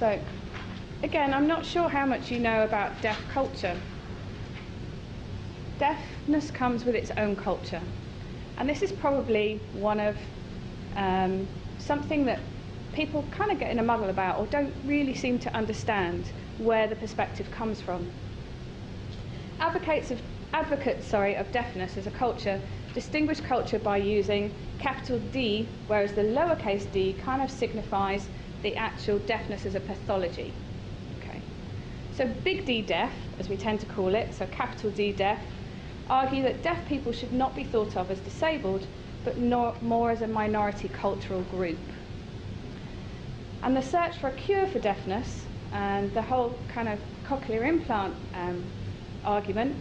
So, again, I'm not sure how much you know about deaf culture. Deafness comes with its own culture, and this is probably one of something that people kind of get in a muddle about or don't really seem to understand where the perspective comes from. Advocates of deafness as a culture distinguish culture by using capital D, whereas the lowercase d kind of signifies the actual deafness as a pathology. Okay. So big D deaf, as we tend to call it, so capital D deaf, argue that deaf people should not be thought of as disabled, but more as a minority cultural group. And the search for a cure for deafness and the whole kind of cochlear implant argument,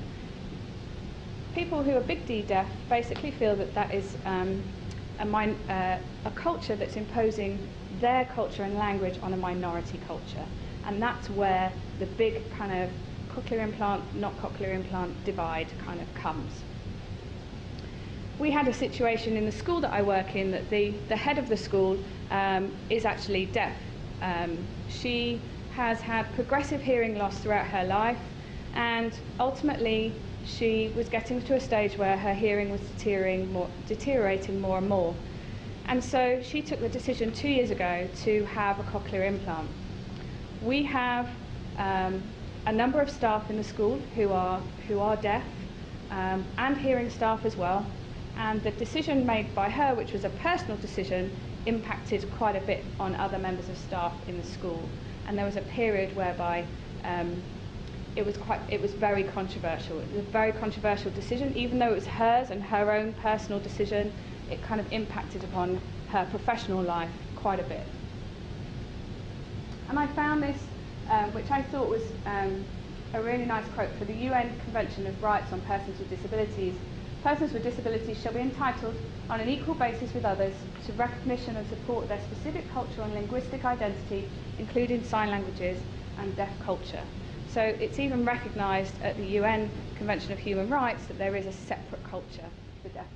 people who are big D deaf basically feel that that is a culture that's imposing their culture and language on a minority culture, and that's where the big kind of cochlear implant, not cochlear implant divide kind of comes. We had a situation in the school that I work in that the head of the school is actually deaf. She has had progressive hearing loss throughout her life, and ultimately she was getting to a stage where her hearing was deteriorating more and more. And so she took the decision 2 years ago to have a cochlear implant. We have a number of staff in the school who are deaf, and hearing staff as well. And the decision made by her, which was a personal decision, impacted quite a bit on other members of staff in the school. And there was a period whereby it was very controversial. It was a very controversial decision, even though it was hers and her own personal decision. It kind of impacted upon her professional life quite a bit. And I found this, which I thought was a really nice quote for the UN Convention of Rights on Persons with Disabilities. Persons with disabilities shall be entitled, on an equal basis with others, to recognition and support of their specific cultural and linguistic identity, including sign languages and deaf culture. So it's even recognised at the UN Convention of Human Rights that there is a separate culture for deafness.